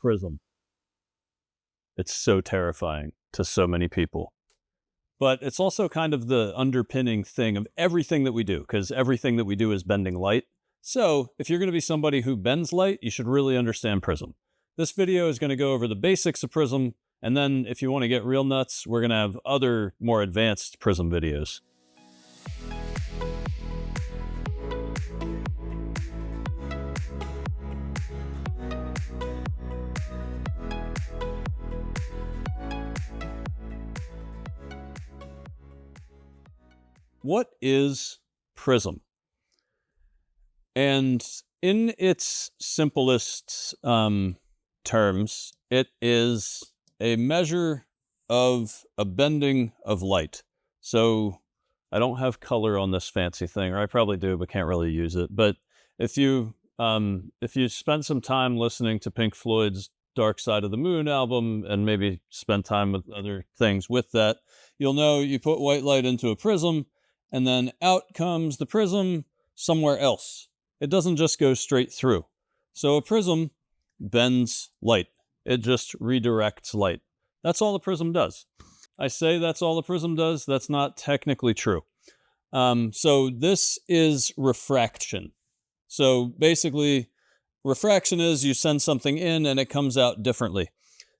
prism. It's so terrifying to so many people. But it's also kind of the underpinning thing of everything that we do, because everything that we do is bending light. So if you're going to be somebody who bends light, you should really understand Prism. This video is going to go over the basics of Prism, and then if you want to get real nuts, we're going to have other more advanced Prism videos. What is Prism? And in its simplest terms, it is a measure of a bending of light. So I don't have color on this fancy thing, or I probably do, but can't really use it. But if you spend some time listening to Pink Floyd's Dark Side of the Moon album, and maybe spend time with other things with that, you'll know you put white light into a prism, and then out comes the prism somewhere else. It doesn't just go straight through. So a prism bends light. It just redirects light. That's all a prism does. I say that's all a prism does. That's not technically true. So this is refraction. So basically, refraction is you send something in and it comes out differently.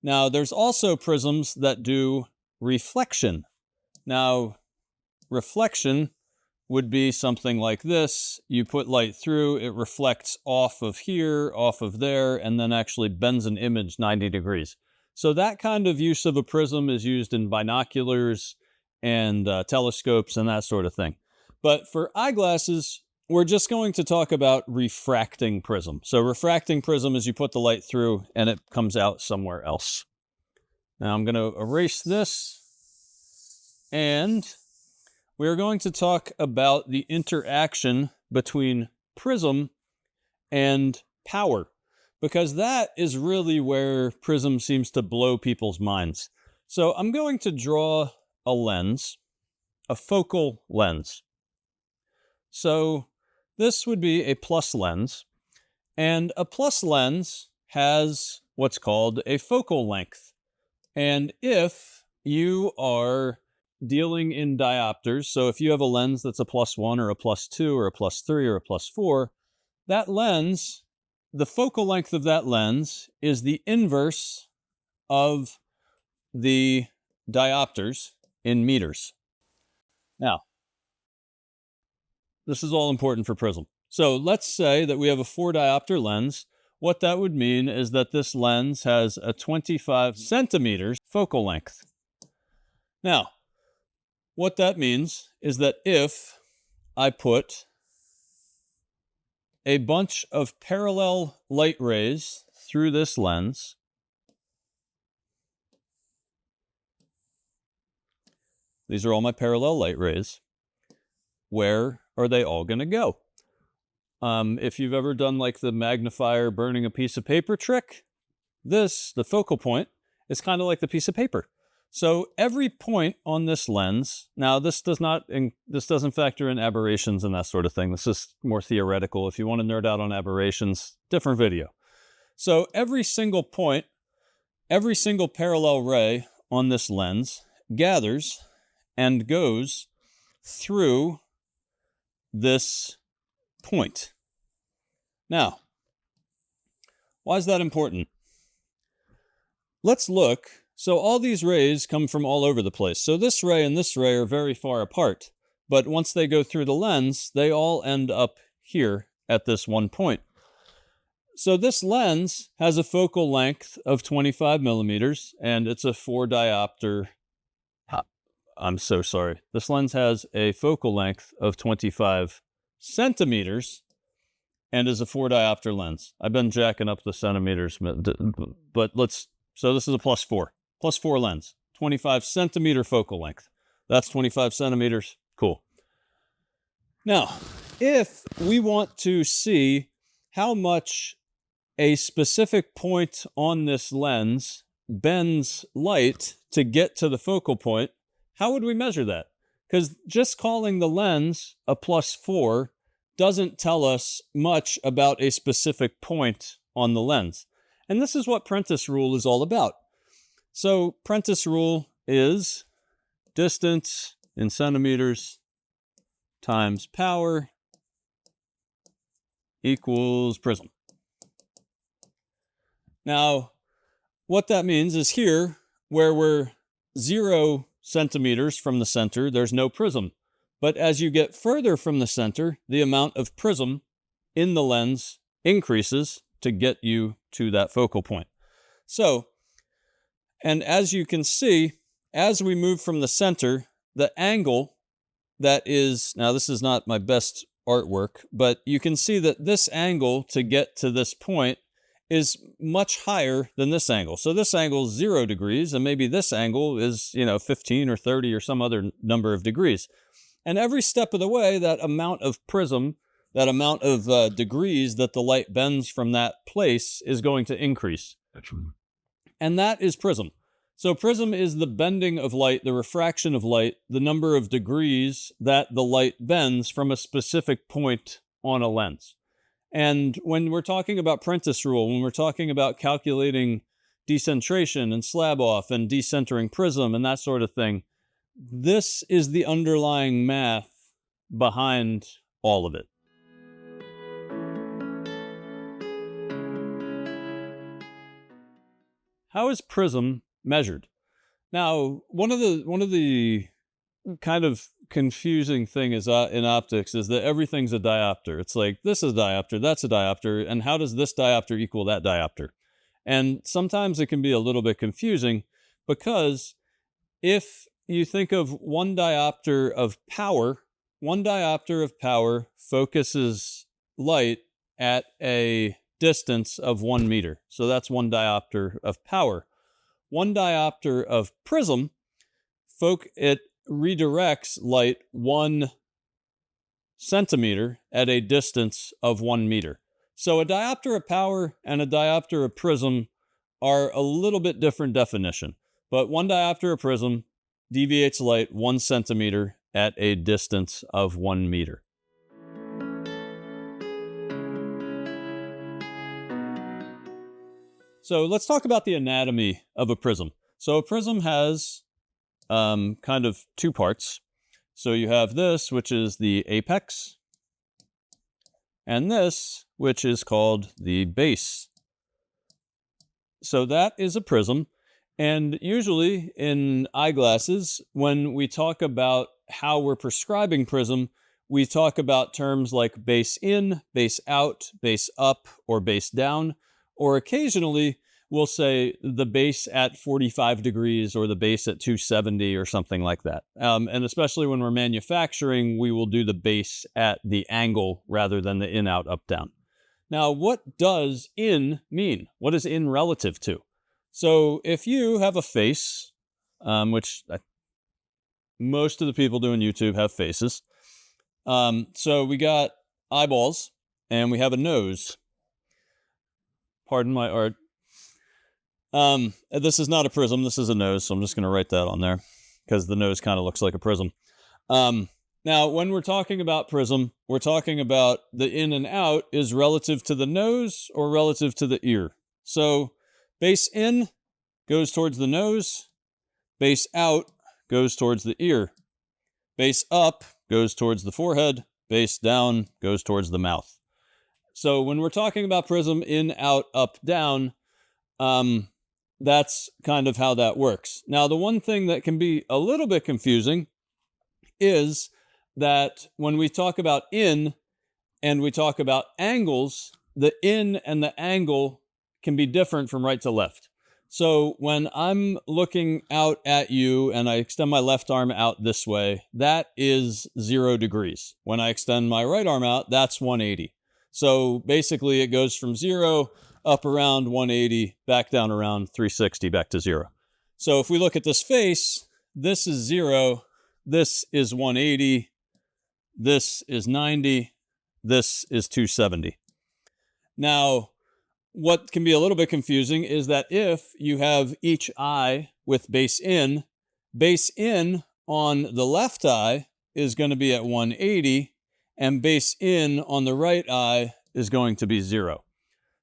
Now, there's also prisms that do reflection. Now, reflection would be something like this. You put light through, it reflects off of here, off of there, and then actually bends an image 90 degrees. So that kind of use of a prism is used in binoculars and telescopes and that sort of thing. But for eyeglasses, we're just going to talk about refracting prism. So refracting prism is you put the light through and it comes out somewhere else. Now I'm going to erase this, and we're going to talk about the interaction between prism and power, because that is really where Prism seems to blow people's minds. So I'm going to draw a lens, a focal lens. So this would be a plus lens, and a plus lens has what's called a focal length. And if you are dealing in diopters, so if you have a lens that's a +1 or a +2 or a +3 or a +4, that lens, the focal length of that lens is the inverse of the diopters in meters. Now, this is all important for Prism. So let's say that we have a 4-diopter lens. What that would mean is that this lens has a 25 centimeters focal length. Now, what that means is that if I put a bunch of parallel light rays through this lens, these are all my parallel light rays, where are they all going to go? If you've ever done like the magnifier burning a piece of paper trick, the focal point, is kind of like the piece of paper. So every point on this lens, now this doesn't factor in aberrations and that sort of thing. This is more theoretical. If you want to nerd out on aberrations, different video. So every single point, every single parallel ray on this lens gathers and goes through this point. Now, why is that important? Let's look. So all these rays come from all over the place. So this ray and this ray are very far apart, but once they go through the lens, they all end up here at this one point. So this lens has a focal length of 25 millimeters, and it's a 4-diopter. I'm so sorry. This lens has a focal length of 25 centimeters and is a 4-diopter lens. I've been jacking up the centimeters, but so this is a +4 lens, 25 centimeter focal length. That's 25 centimeters. Cool. Now, if we want to see how much a specific point on this lens bends light to get to the focal point, how would we measure that? Because just calling the lens a +4 doesn't tell us much about a specific point on the lens. And this is what Prentice rule is all about. So Prentice rule is distance in centimeters times power equals prism. Now, what that means is here, where we're 0 centimeters from the center, there's no prism. But as you get further from the center, the amount of prism in the lens increases to get you to that focal point. So, and as you can see, as we move from the center, the angle that is, now this is not my best artwork, but you can see that this angle to get to this point is much higher than this angle. So this angle is 0 degrees, and maybe this angle is, 15 or 30 or some other number of degrees. And every step of the way, that amount of prism, that amount of degrees that the light bends from that place is going to increase. And that is prism. So prism is the bending of light, the refraction of light, the number of degrees that the light bends from a specific point on a lens. And when we're talking about Prentice rule, when we're talking about calculating decentration and slab off and decentering prism and that sort of thing, this is the underlying math behind all of it. How is prism measured? Now, one of the kind of confusing thing is in optics is that everything's a diopter. It's like, this is a diopter, that's a diopter, and how does this diopter equal that diopter? And sometimes it can be a little bit confusing, because if you think of one diopter of power focuses light at a distance of 1 meter. So that's 1 diopter of power. 1 diopter of prism, it redirects light 1 centimeter at a distance of 1 meter. So a diopter of power and a diopter of prism are a little bit different definition, but 1 diopter of prism deviates light 1 centimeter at a distance of 1 meter. So let's talk about the anatomy of a prism. So a prism has kind of 2 parts. So you have this, which is the apex, and this, which is called the base. So that is a prism. And usually in eyeglasses, when we talk about how we're prescribing prism, we talk about terms like base in, base out, base up, or base down. Or occasionally, we'll say the base at 45 degrees or the base at 270 or something like that. And especially when we're manufacturing, we will do the base at the angle rather than the in, out, up, down. Now, what does in mean? What is in relative to? So if you have a face, which most of the people doing YouTube have faces. So we got eyeballs and we have a nose. Pardon my art. This is not a prism, this is a nose, so I'm just going to write that on there, because the nose kind of looks like a prism. Now, when we're talking about prism, we're talking about the in and out is relative to the nose or relative to the ear. So, base in goes towards the nose, base out goes towards the ear, base up goes towards the forehead, base down goes towards the mouth. So when we're talking about prism in, out, up, down, that's kind of how that works. Now, the one thing that can be a little bit confusing is that when we talk about in and we talk about angles, the in and the angle can be different from right to left. So when I'm looking out at you and I extend my left arm out this way, that is 0 degrees. When I extend my right arm out, that's 180. So basically it goes from 0 up around 180, back down around 360, back to 0. So if we look at this face, this is 0, this is 180, this is 90, this is 270. Now, what can be a little bit confusing is that if you have each eye with base in on the left eye is going to be at 180, and base in on the right eye is going to be 0.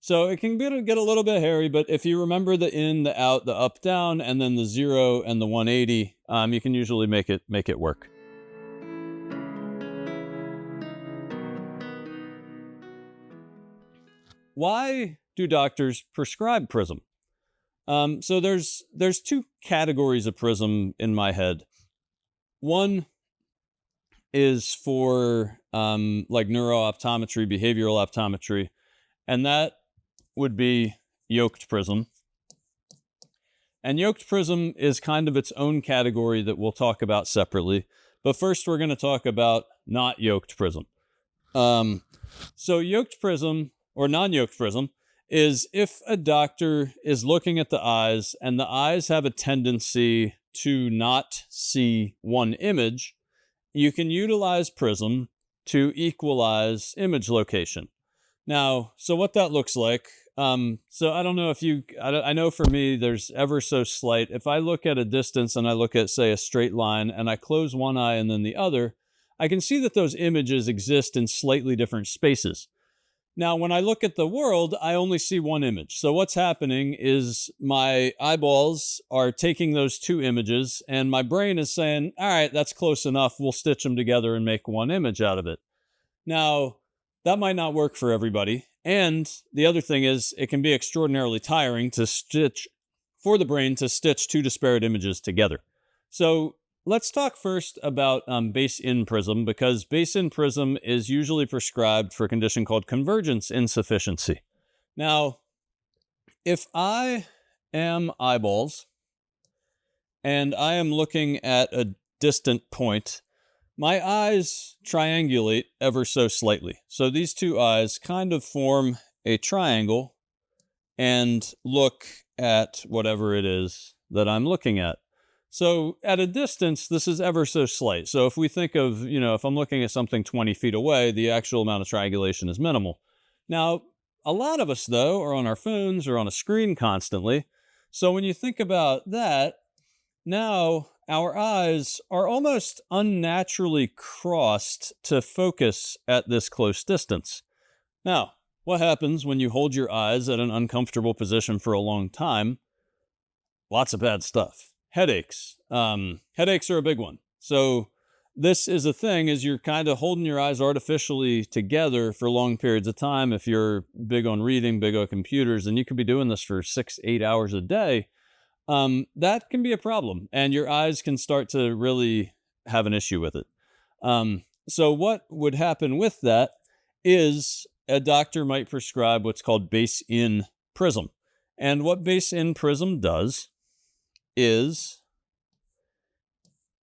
So it can get a little bit hairy, but if you remember the in, the out, the up, down, and then the 0 and the 180, you can usually make it work. Why do doctors prescribe Prism? So there's two categories of Prism in my head. One is for like neuro-optometry, behavioral optometry, and that would be yoked Prism. And yoked Prism is kind of its own category that we'll talk about separately. But first, we're going to talk about not yoked Prism. So yoked Prism, or non-yoked Prism, is if a doctor is looking at the eyes and the eyes have a tendency to not see one image, you can utilize Prism to equalize image location. Now, so what that looks like, so I don't know if I know for me, there's ever so slight. If I look at a distance and I look at, say, a straight line and I close one eye and then the other, I can see that those images exist in slightly different spaces. Now, when I look at the world, I only see one image. So what's happening is my eyeballs are taking those two images and my brain is saying, all right, that's close enough. We'll stitch them together and make one image out of it. Now, that might not work for everybody. And the other thing is it can be extraordinarily tiring for the brain to stitch two disparate images together. So let's talk first about base-in Prism, because base-in Prism is usually prescribed for a condition called convergence insufficiency. Now, if I am eyeballs and I am looking at a distant point, my eyes triangulate ever so slightly. So these two eyes kind of form a triangle and look at whatever it is that I'm looking at. So at a distance, this is ever so slight. So if we think of, if I'm looking at something 20 feet away, the actual amount of triangulation is minimal. Now, a lot of us, though, are on our phones or on a screen constantly. So when you think about that, now our eyes are almost unnaturally crossed to focus at this close distance. Now, what happens when you hold your eyes at an uncomfortable position for a long time? Lots of bad stuff. Headaches. Headaches are a big one. So this is a thing, is you're kind of holding your eyes artificially together for long periods of time. If you're big on reading, big on computers, and you could be doing this for 6-8 hours a day, that can be a problem. And your eyes can start to really have an issue with it. So what would happen with that is a doctor might prescribe what's called base-in Prism. And what base-in Prism does is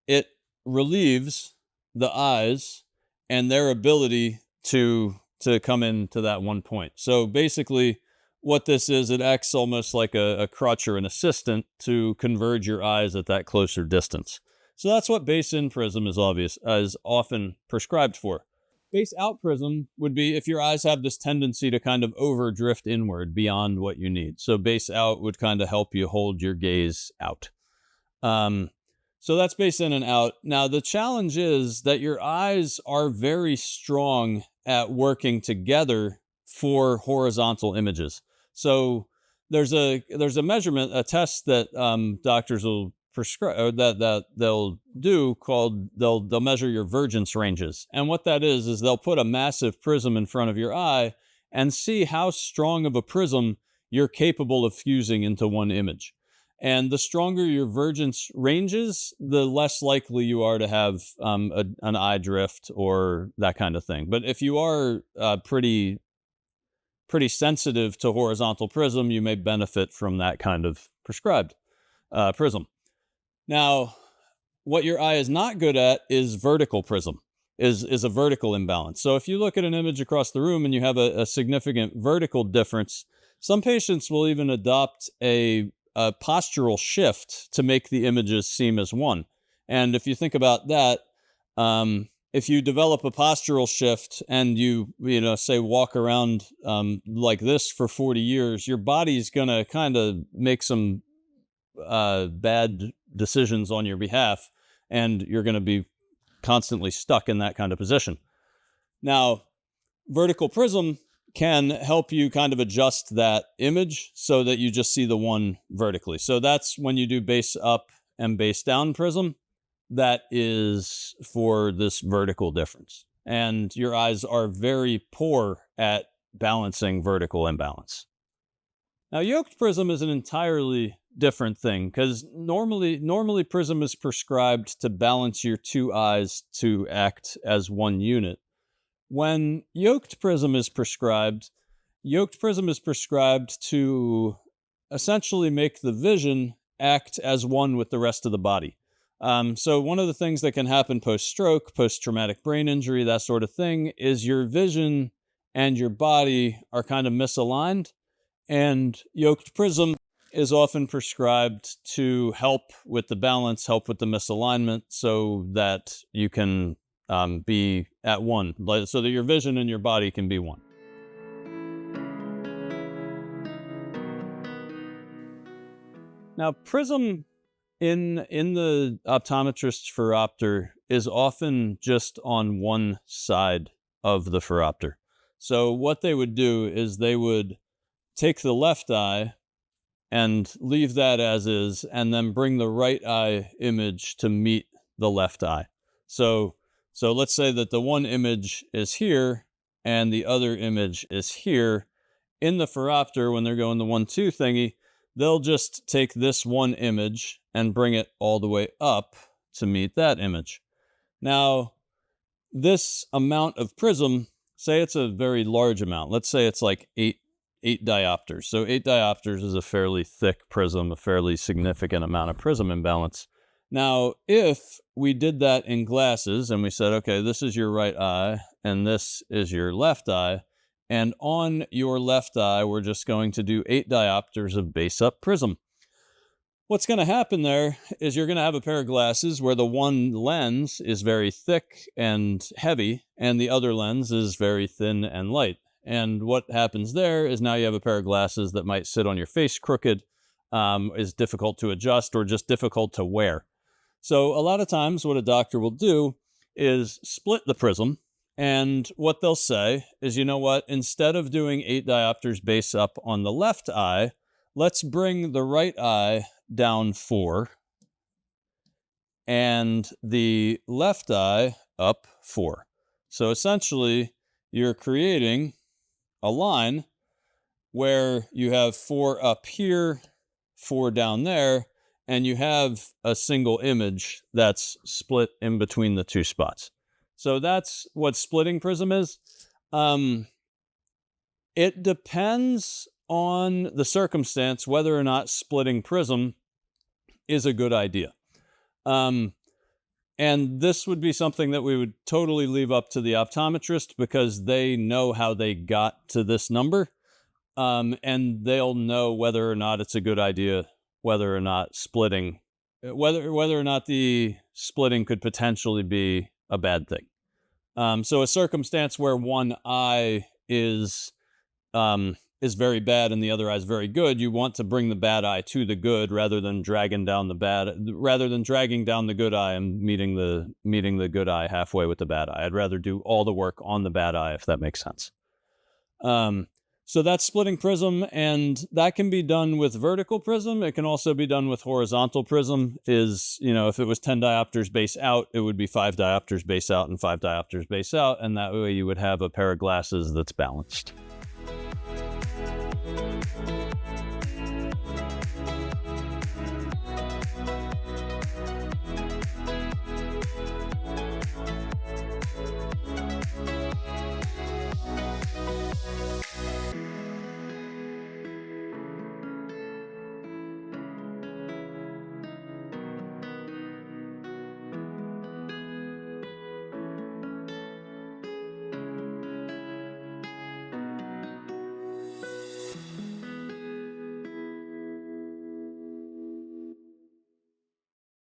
it relieves the eyes and their ability to come into that one point. So basically what this is, it acts almost like a crutch or an assistant to converge your eyes at that closer distance. So that's what base-in Prism is often prescribed for. Base-out Prism would be if your eyes have this tendency to kind of over-drift inward beyond what you need. So base-out would kind of help you hold your gaze out. So that's base-in and out. Now, the challenge is that your eyes are very strong at working together for horizontal images. So there's a measurement, a test that doctors will prescribe, or that they'll do, called they'll measure your vergence ranges. And what that is they'll put a massive prism in front of your eye and see how strong of a prism you're capable of fusing into one image. And the stronger your vergence ranges, the less likely you are to have an eye drift or that kind of thing. But if you are pretty sensitive to horizontal prism, you may benefit from that kind of prescribed prism. Now, what your eye is not good at is vertical prism, is a vertical imbalance. So if you look at an image across the room and you have a significant vertical difference, some patients will even adopt a postural shift to make the images seem as one. And if you think about that, if you develop a postural shift and you say walk around like this for 40 years, your body's going to kind of make some bad decisions on your behalf, and you're going to be constantly stuck in that kind of position. Now, vertical prism can help you kind of adjust that image so that you just see the one vertically. So that's when you do base up and base down prism. That is for this vertical difference. And your eyes are very poor at balancing vertical imbalance. Now, yoked prism is an entirely different thing because normally prism is prescribed to balance your two eyes to act as one unit. When yoked prism is prescribed to essentially make the vision act as one with the rest of the body. So one of the things that can happen post-stroke, post-traumatic brain injury, that sort of thing, is your vision and your body are kind of misaligned. And yoked prism is often prescribed to help with the balance, help with the misalignment, so that you can be at one, so that your vision and your body can be one. Now, prism in the optometrist's phoropter is often just on one side of the phoropter. So what they would do is they would take the left eye and leave that as is, and then bring the right eye image to meet the left eye. So let's say that the one image is here and the other image is here. In the phoropter, when they're going the 1-2 thingy, they'll just take this one image and bring it all the way up to meet that image. Now, this amount of prism, say it's a very large amount. Let's say it's like 8 diopters. So 8 diopters is a fairly thick prism, a fairly significant amount of prism imbalance. Now, if we did that in glasses and we said, okay, this is your right eye and this is your left eye, and on your left eye, we're just going to do 8 diopters of base up prism. What's going to happen there is you're going to have a pair of glasses where the one lens is very thick and heavy and the other lens is very thin and light. And what happens there is now you have a pair of glasses that might sit on your face crooked, is difficult to adjust or just difficult to wear. So a lot of times what a doctor will do is split the prism. And what they'll say is, you know what, instead of doing 8 diopters base up on the left eye, let's bring the right eye down 4 and the left eye up 4. So essentially, you're creating a line where you have 4 up here, 4 down there, and you have a single image that's split in between the 2 spots. So that's what splitting prism is. It depends on the circumstance whether or not splitting prism is a good idea. And this would be something that we would totally leave up to the optometrist because they know how they got to this number. And they'll know whether or not it's a good idea, whether or not whether or not the splitting could potentially be a bad thing. So a circumstance where one eye is very bad and the other eye is very good, you want to bring the bad eye to the good rather than dragging down the good eye and meeting the good eye halfway with the bad eye. I'd rather do all the work on the bad eye, if that makes sense. So that's splitting prism, and that can be done with vertical prism. It can also be done with horizontal prism. If it was 10 diopters base out, it would be 5 diopters base out and 5 diopters base out, and that way you would have a pair of glasses that's balanced.